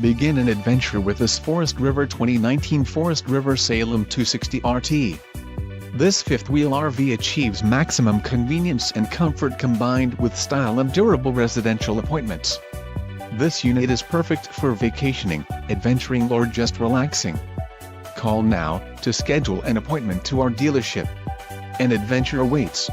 Begin an adventure with this Forest River 2019 Forest River Salem 260RT. This fifth-wheel RV achieves maximum convenience and comfort combined with style and durable residential appointments. This unit is perfect for vacationing, adventuring or just relaxing. Call now to schedule an appointment to our dealership. An adventure awaits.